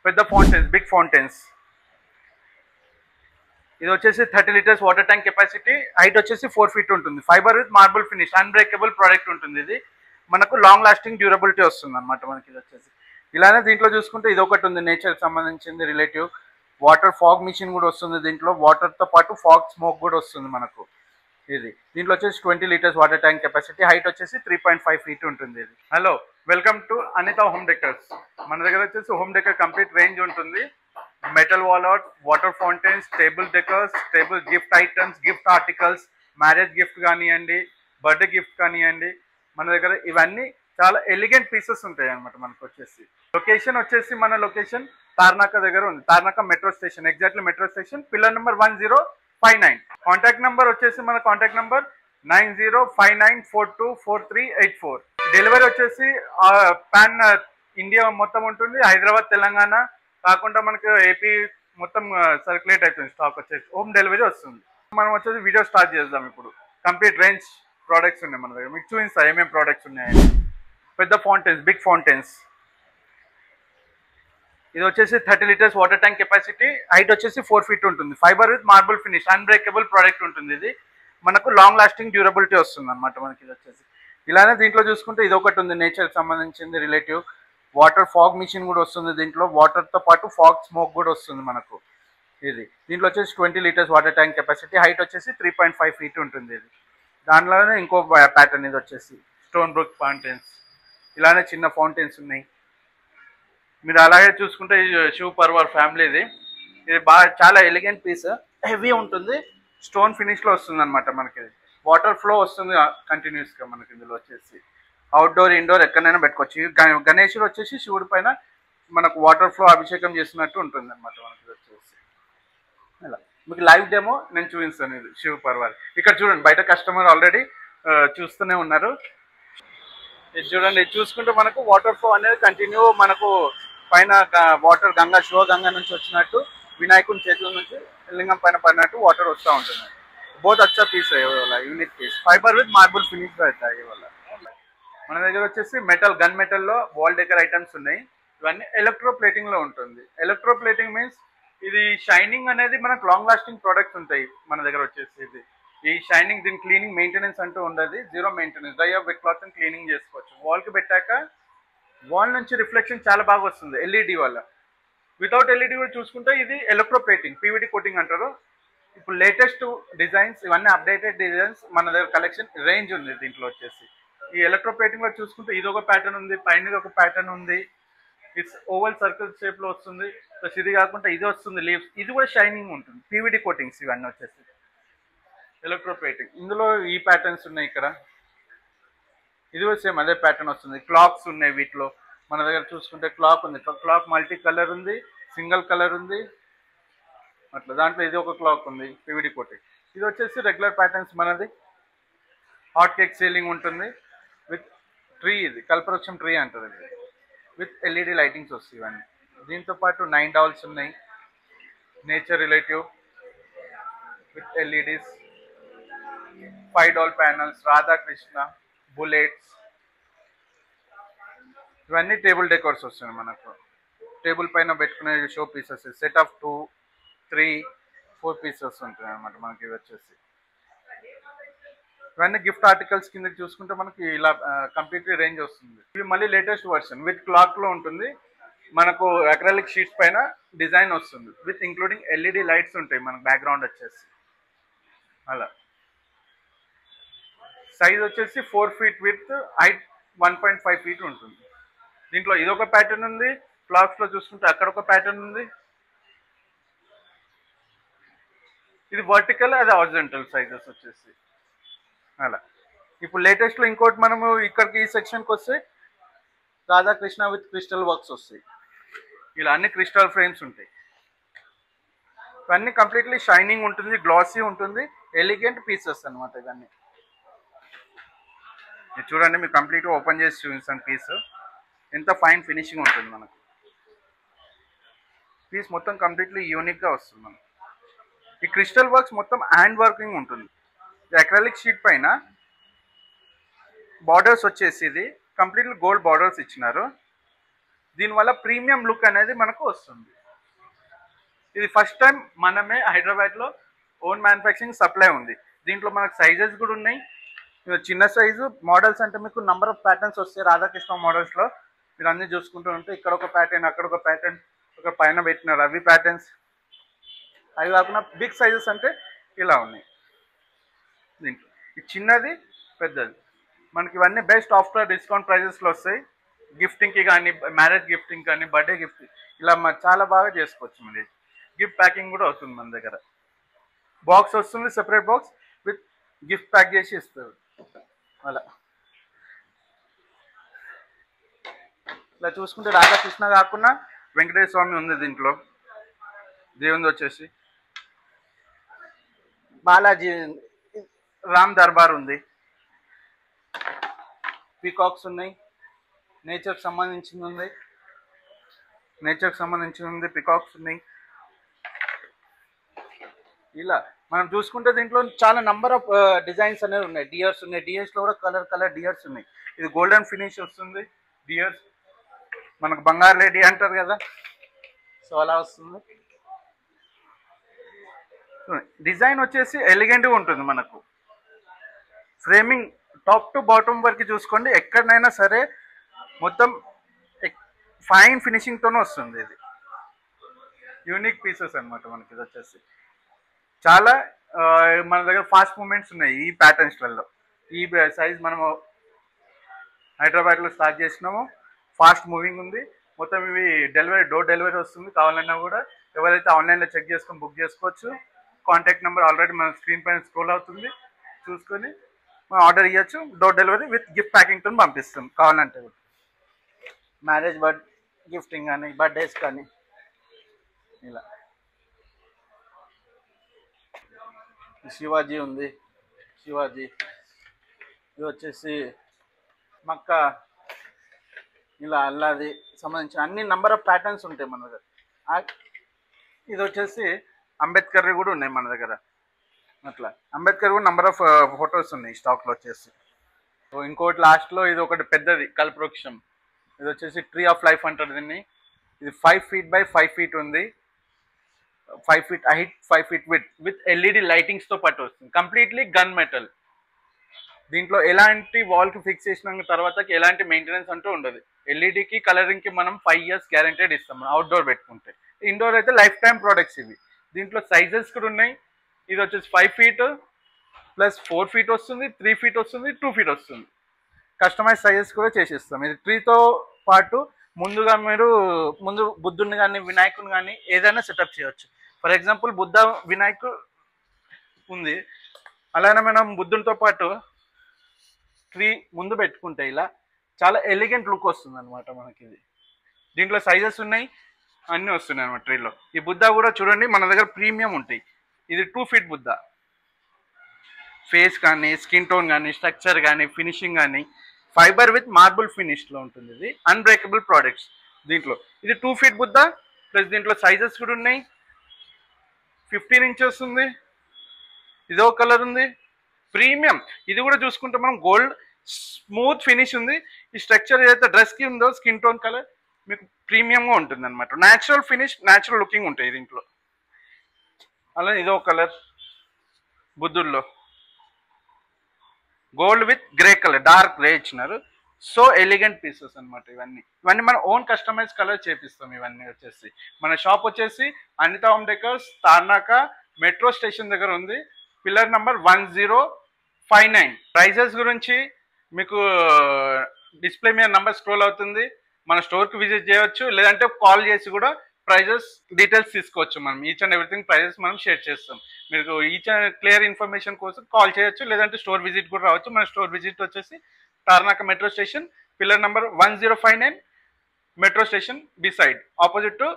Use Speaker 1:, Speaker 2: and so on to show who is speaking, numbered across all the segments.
Speaker 1: పెద్ద fountains, big fountains. ఇది వచ్చేసి 30 litres water tank capacity. Height వచ్చేసి 4 feet ఉంటుంది. Fibre with marble finish, unbreakable product ఉంటుంది. ఇది మనకు లాంగ్ లాస్టింగ్ డ్యూరబిలిటీ వస్తుంది అనమాట మనకి. ఇది వచ్చేసి ఇలానే దీంట్లో చూసుకుంటే ఇది ఒకటి ఉంది, నేచర్కి సంబంధించింది రిలేటివ్. వాటర్ ఫాగ్ మిషన్ కూడా వస్తుంది దీంట్లో. వాటర్తో పాటు ఫాగ్ స్మోక్ కూడా వస్తుంది మనకు. ఇది దీంట్లో వచ్చేసి 20 litres water tank capacity. Height వచ్చేసి 3.5 feet ఉంటుంది. ఇది hello, welcome to Anitha home decors. మన దగ్గర వచ్చేసి హోమ్ డెకర్ కంప్లీట్ రేంజ్ ఉంటుంది. Metal wall art, water fountains, table decors, table gift items, gift articles, marriage gift కానివ్వండి, బర్త్డే గిఫ్ట్ కానివ్వండి, మన దగ్గర ఇవన్నీ చాలా ఎలిగెంట్ పీసెస్ ఉంటాయి అనమాట. మనకు వచ్చేసి లొకేషన్ వచ్చేసి మన లొకేషన్ తార్నాక దగ్గర ఉంది. Tarnaka metro station, exactly metro station, pillar number 1059. Contact number వచ్చేసి మన కాంటాక్ట్ నెంబర్ 9059424384. డెలివరీ వచ్చేసి పాన్ ఇండియా మొత్తం ఉంటుంది. హైదరాబాద్, తెలంగాణ కాకుండా మనకు ఏపీ మొత్తం సర్క్యులేట్ అవుతుంది. స్టాక్ వచ్చేసి హోమ్ డెలివరీ వస్తుంది. మనం వచ్చేసి వీడియో స్టార్ట్ చేద్దాం. ఇప్పుడు కంప్లీట్ రేంజ్ ప్రోడక్ట్స్ ఉన్నాయి మన దగ్గర. మీకు చూపిస్తా ఏమేమి ప్రోడక్ట్స్ ఉన్నాయని. పెద్ద ఫౌంటైన్స్, బిగ్ ఫౌంటైన్స్. ఇది వచ్చేసి 30 litres water tank capacity. Height వచ్చేసి 4 feet ఉంటుంది. Fibre with marble finish, unbreakable product ఉంటుంది. ఇది మనకు లాంగ్ లాస్టింగ్ డ్యూరబిలిటీ వస్తుంది అనమాట మనకి. ఇది వచ్చేసి ఇలానే దీంట్లో చూసుకుంటే ఇది ఒకటి ఉంది, నేచర్కి సంబంధించింది రిలేటివ్. వాటర్ ఫాగ్ మిషన్ కూడా వస్తుంది దీంట్లో. వాటర్తో పాటు ఫాగ్ స్మోక్ కూడా వస్తుంది మనకు. ఇది దీంట్లో వచ్చేసి 20 litres water tank capacity. Height వచ్చేసి 3.5 feet ఉంటుంది. ఇది దాంట్లోనే ఇంకో ప్యాటర్న్. ఇది వచ్చేసి స్టోన్ బ్రూక్ ఫౌంటైన్స్. ఇలానే చిన్న ఫౌంటైన్స్ ఉన్నాయి. మీరు అలాగే చూసుకుంటే శివ్ పర్వార్ ఫ్యామిలీది. ఇది బాగా చాలా ఎలిగెంట్ పీస్, హెవీ ఉంటుంది, స్టోన్ ఫినిష్లో వస్తుంది అనమాట మనకి. వాటర్ ఫ్లో వస్తుంది కంటిన్యూస్గా మనకి. ఇందులో వచ్చేసి అవుట్డోర్, ఇండోర్ ఎక్కడైనా పెట్టుకోవచ్చు. గణేశుడు వచ్చేసి శివుడి పైన మనకు వాటర్ ఫ్లో అభిషేకం చేసినట్టు ఉంటుంది అనమాట మనకి. వచ్చేసి ఇలా మీకు లైవ్ డెమో నేను చూపిస్తాను. ఇది శివ్ పర్వార్. ఇక్కడ చూడండి, బయట కస్టమర్ ఆల్రెడీ చూస్తూనే ఉన్నారు. ఇది చూడండి, ఇది చూసుకుంటే మనకు వాటర్ ఫ్లో అనేది కంటిన్యూ మనకు పైన వాటర్ గంగా, శివగంగా నుంచి వచ్చినట్టు వినాయకుని చేతుల నుంచి లింగం పైన పడినట్టు వాటర్ వస్తూ ఉంటుంది. బోత్ అచ్చా piece unique piece. Fiber with marble finish అవుతాయి వల్ల. మన దగ్గర వచ్చేసి మెటల్, గన్ మెటల్లో వాల్ డెకర్ ఐటమ్స్ ఉన్నాయి. ఇవన్నీ ఎలక్ట్రో ప్లేటింగ్లో ఉంటుంది. ఎలక్ట్రో ప్లేటింగ్ మీన్స్ ఇది షైనింగ్ అనేది మనకు లాంగ్ లాస్టింగ్ ప్రోడక్ట్స్ ఉంటాయి మన దగ్గర వచ్చేసి. ఇది ఈ షైనింగ్, దీని క్లీనింగ్ మెయింటెనెన్స్ అంటూ ఉండదు. Zero maintenance. Dry of wet cloth cleaning చేసుకోవచ్చు. వాల్కి పెట్టాక వాల్ నుంచి రిఫ్లెక్షన్ చాలా బాగా వస్తుంది ఎల్ఈడి వల్ల. వితౌట్ ఎల్ఈడి కూడా చూసుకుంటే ఇది ఎలక్ట్రో ప్లేటింగ్, పీవీడి కోటింగ్ అంటారు. ఇప్పుడు లేటెస్ట్ డిజైన్స్, ఇవన్నీ అప్డేటెడ్ డిజైన్స్ మన దగ్గర కలెక్షన్ రేంజ్ ఉంది దీంట్లో వచ్చేసి. ఈ ఎలక్ట్రో ప్లేటింగ్లో చూసుకుంటే ఇది ఒక ప్యాటర్న్ ఉంది, పైన ఒక ప్యాటర్న్ ఉంది. ఇట్స్ ఓవల్ సర్కిల్ షేప్లో వస్తుంది. ప్లస్ ఇది కాకుండా ఇది వస్తుంది లీవ్స్. ఇది కూడా షైనింగ్ ఉంటుంది. పీవీడి కోటింగ్స్ ఇవన్నీ వచ్చేసి ఎలక్ట్రో ప్లేటింగ్. ఇందులో ఈ ప్యాటర్న్స్ ఉన్నాయి. ఇక్కడ ఇది కూడా సేమ్ అదే ప్యాటర్న్ వస్తుంది. క్లాక్స్ ఉన్నాయి వీటిలో. మన దగ్గర చూసుకుంటే క్లాక్ ఉంది. క్లాక్ మల్టీ కలర్ ఉంది, సింగిల్ కలర్ ఉంది అట్లా. దాంట్లో ఇది ఒక క్లాక్ ఉంది పీవీడి కోటింగ్. ఇది వచ్చేసి రెగ్యులర్ ప్యాటర్న్స్ మనది. హాట్ కేక్ సీలింగ్ ఉంటుంది విత్ ట్రీ. ఇది కల్పవృక్షం ట్రీ అంటారు. ఇది విత్ ఎల్ఈడి లైటింగ్స్ వస్తాయి ఇవన్నీ. దీంతో పాటు 9 డాల్స్ ఉన్నాయి, nature relative with LEDs. 5 doll panels, Radhakrishna, bullets. ఇవన్నీ టేబుల్ డెకోర్స్ వస్తున్నాయి మనకు. టేబుల్ పైన పెట్టుకునే show pieces. Set of 2, 3, 4 pieces ఉంటాయి అనమాట మనకి. ఇవి వచ్చేసి ఇవన్నీ గిఫ్ట్ ఆర్టికల్స్ కింద చూసుకుంటే మనకి ఇలా కంప్లీట్లీ రేంజ్ వస్తుంది. ఇవి మళ్ళీ లేటెస్ట్ వర్షన్ విత్ క్లాక్లో ఉంటుంది మనకు. అక్రాలిక్ షీట్స్ పైన డిజైన్ వస్తుంది విత్ ఇంక్లూడింగ్ ఎల్ఈడి లైట్స్ ఉంటాయి మనకు బ్యాక్గ్రౌండ్ వచ్చేసి అలా. సైజ్ వచ్చేసి 4 feet విత్, హైట్ 1.5 feet ఉంటుంది. దీంట్లో ఇదొక ప్యాటర్న్ ఉంది. క్లాక్స్లో చూసుకుంటే అక్కడ ఒక ప్యాటర్న్ ఉంది. ఇది వర్టికల్, అది హారిజాంటల్ సైజెస్ వచ్చేసి అలా. ఇప్పుడు లేటెస్ట్లో ఇంకోటి మనము ఇక్కడికి ఈ సెక్షన్కి వస్తే రాధాకృష్ణ విత్ క్రిస్టల్ వర్క్స్ వస్తాయి. ఇలా అన్ని క్రిస్టల్ ఫ్రేమ్స్ ఉంటాయి. ఇవన్నీ కంప్లీట్లీ షైనింగ్ ఉంటుంది, గ్లాసీ ఉంటుంది, ఎలిగెంట్ పీసెస్ అనమాట ఇవన్నీ. ఇది చూడండి, మీరు కంప్లీట్గా ఓపెన్ చేసి చూపిస్తాను పీస్. ఎంత ఫైన్ ఫినిషింగ్ ఉంటుంది మనకు. పీస్ మొత్తం కంప్లీట్లీ యూనిక్గా వస్తుంది మనకు. ఈ క్రిస్టల్ వర్క్స్ మొత్తం హ్యాండ్ వర్కింగ్ ఉంటుంది. అక్రాలిక్ షీట్ పైన బార్డర్స్ వచ్చేసి ఇది కంప్లీట్లీ గోల్డ్ బార్డర్స్ ఇచ్చినారు. దీనివల్ల ప్రీమియం లుక్ అనేది మనకు వస్తుంది. ఇది ఫస్ట్ టైం మనమే హైదరాబాద్లో ఓన్ మ్యానుఫ్యాక్చరింగ్ సప్లై ఉంది. దీంట్లో మనకు సైజెస్ కూడా ఉన్నాయి. చిన్న సైజు మోడల్స్ అంటే మీకు నంబర్ ఆఫ్ ప్యాటర్న్స్ వస్తాయి. రాధాకృష్ణ మోడల్స్లో మీరు అన్నీ చూసుకుంటూ ఉంటే ఇక్కడ ఒక ప్యాటర్న్, అక్కడ ఒక ప్యాటర్న్, ఒక పైన పెట్టినారు అవి ప్యాటర్న్స్. అవి కాకుండా బిగ్ సైజెస్ అంటే ఇలా ఉన్నాయి. దీంట్లో ఇది చిన్నది, పెద్దది. మనకి ఇవన్నీ బెస్ట్ ఆఫ్టర్ డిస్కౌంట్ ప్రైజెస్లో వస్తాయి. గిఫ్టింగ్కి కానీ, మ్యారేజ్ గిఫ్టింగ్ కానీ, బర్త్డే గిఫ్ట్ ఇలా చాలా బాగా చేసుకోవచ్చు. మరి గిఫ్ట్ ప్యాకింగ్ కూడా అవుతుంది మన దగ్గర. బాక్స్ వస్తుంది, separate box with gift pack చేసి ఇస్తారు. అలా ఇలా చూసుకుంటే రాధాకృష్ణ కాకుండా వెంకటేశ్వర స్వామి ఉంది దీంట్లో. దేవుంది వచ్చేసి బాలాజీ, రామ్ దర్బార్ ఉంది, పీకాక్స్ ఉన్నాయి, నేచర్కి సంబంధించింది ఉంది, పీకాక్స్ ఉన్నాయి. ఇలా మనం చూసుకుంటే దీంట్లో చాలా నంబర్ ఆఫ్ డిజైన్స్ అనేవి ఉన్నాయి. డియర్స్ ఉన్నాయి, డియర్స్లో కూడా కలర్ డియర్స్ ఉన్నాయి. ఇది గోల్డెన్ ఫినిష్ వస్తుంది. డియర్స్ మనకు బంగారు లేడీ అంటారు కదా, సో అలా వస్తుంది. డిజైన్ వచ్చేసి ఎలిగెంట్గా ఉంటుంది. మనకు ఫ్రేమింగ్ టాప్ టు బాటమ్ వరకు చూసుకోండి, ఎక్కడైనా సరే మొత్తం ఫైన్ ఫినిషింగ్తోనే వస్తుంది. ఇది యూనిక్ పీసెస్ అనమాట. మనకి ఇది వచ్చేసి చాలా మన దగ్గర ఫాస్ట్ మూమెంట్స్ ఉన్నాయి ఈ ప్యాటర్న్స్లలో. ఈ సైజ్ మనము హైదరాబాద్లో స్టార్ట్ చేసినాము. ఫాస్ట్ మూవింగ్ ఉంది మొత్తం. ఇవి డోర్ డెలివరీ వస్తుంది. కావాలన్నా కూడా ఎవరైతే ఆన్లైన్లో చెక్ చేసుకొని బుక్ చేసుకోవచ్చు. కాంటాక్ట్ నెంబర్ ఆల్రెడీ మన స్క్రీన్ పైన స్క్రోల్ అవుతుంది, చూసుకొని మనం ఆర్డర్ ఇవ్వచ్చు. డోర్ డెలివరీ విత్ గిఫ్ట్ ప్యాకింగ్తో పంపిస్తాం. కావాలంటే కూడా మ్యారేజ్ గిఫ్టింగ్ కానీ, బర్త్డేస్ కానీ ఇలా. శివాజీ ఉంది, ఇది వచ్చేసి మక్కా, ఇలా అల్లాది సంబంధించిన అన్ని నంబర్ ఆఫ్ ప్యాటర్న్స్ ఉంటాయి మన దగ్గర. ఇది వచ్చేసి అంబేద్కర్ కూడా ఉన్నాయి మన దగ్గర. అట్లా అంబేద్కర్ కూడా నంబర్ ఆఫ్ ఫొటోస్ ఉన్నాయి స్టాక్లో వచ్చేసి. సో ఇంకోటి లాస్ట్లో ఇది ఒకటి పెద్దది కల్పవృక్షం. ఇది వచ్చేసి ట్రీ ఆఫ్ లైఫ్ అంటారు దీన్ని. ఇది 5 feet by 5 feet ఉంది. 5 feet height, 5 feet with LED లైటింగ్స్తో పాటు వస్తుంది. Completely gun metal. దీంట్లో ఎలాంటి వాల్కి ఫిక్స్ చేసిన తర్వాతకి ఎలాంటి మెయింటెనెన్స్ అంటూ ఉండదు. ఎల్ఈడికి కలరింగ్కి మనం 5 years గ్యారెంటెడ్ ఇస్తాం అవుట్డోర్ పెట్టుకుంటే. ఇండోర్ అయితే లైఫ్ టైం ప్రోడక్ట్స్ ఇవి. దీంట్లో సైజెస్ కూడా ఉన్నాయి. ఇది వచ్చేసి 5 feet ప్లస్ 4 feet వస్తుంది, 3 feet వస్తుంది, 2 feet వస్తుంది. కస్టమైజ్ సైజెస్ కూడా చేసిస్తాం. ఇది ట్రీతో పాటు ముందు బుద్ధుని కానీ, వినాయకుని కానీ ఏదైనా సెటప్ చేయవచ్చు. ఫర్ ఎగ్జాంపుల్ బుద్ధ వినాయకు ఉంది, అలానే మనం బుద్ధునితో పాటు ట్రీ ముందు పెట్టుకుంటే ఇలా చాలా ఎలిగెంట్ లుక్ వస్తుంది అనమాట మనకి. ఇది దీంట్లో సైజెస్ ఉన్నాయి, అన్నీ వస్తున్నాయి అనమాట ట్రీలో. ఈ బుద్ధ కూడా చూడండి మన దగ్గర ప్రీమియం ఉంటాయి. ఇది 2 feet బుద్ధ. ఫేస్ కానీ, స్కిన్ టోన్ కానీ, స్ట్రక్చర్ కానీ, ఫినిషింగ్ కానీ ఫైబర్ విత్ మార్బుల్ ఫినిష్లో ఉంటుంది. ఇది అన్బ్రేకబుల్ ప్రోడక్ట్స్. దీంట్లో ఇది 2 feet బుద్ధ ప్లస్ దీంట్లో సైజెస్ కూడా ఉన్నాయి. 15 inches ఉంది. ఇదో కలర్ ఉంది, ప్రీమియం. ఇది కూడా చూసుకుంటే మనం గోల్డ్ స్మూత్ ఫినిష్ ఉంది. ఈ స్ట్రక్చర్ ఏదైతే డ్రెస్కి ఉందో స్కిన్ టోన్ కలర్ మీకు ప్రీమియంగా ఉంటుంది అనమాట. న్యాచురల్ ఫినిష్, న్యాచురల్ లుకింగ్ ఉంటాయి దీంట్లో. అలా ఇదో కలర్ బుద్ధుల్లో gold with grey colour, dark grey ఇచ్చినారు. సో ఎలిగెంట్ పీసెస్ అనమాట ఇవన్నీ మనం ఓన్ కస్టమైజ్ కలర్ చేపిస్తాం. ఇవన్నీ వచ్చేసి మన షాప్ వచ్చేసి Anitha home decors, Tarnaka metro station దగ్గర ఉంది. Pillar number 1059. ప్రైజెస్ గురించి మీకు డిస్ప్లే మీద నెంబర్ స్క్రోల్ అవుతుంది. మన స్టోర్కి విజిట్ చేయవచ్చు, లేదంటే కాల్ చేసి కూడా ప్రైజెస్ డీటెయిల్స్ తీసుకోవచ్చు. మనం ఈచ్ అండ్ ఎవ్రీథింగ్ ప్రైజెస్ మనం షేర్ చేస్తాం. మీకు ఈచ్ అండ్ క్లియర్ ఇన్ఫర్మేషన్ కోసం కాల్ చేయొచ్చు, లేదంటే స్టోర్ విజిట్ కూడా రావచ్చు. మన స్టోర్ విజిట్ వచ్చేసి Tarnaka metro station, pillar number 1059, metro station beside, opposite to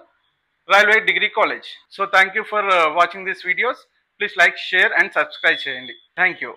Speaker 1: Railway Degree College. So thank you for watching these videos. Please like, share and subscribe చేయండి. Thank you.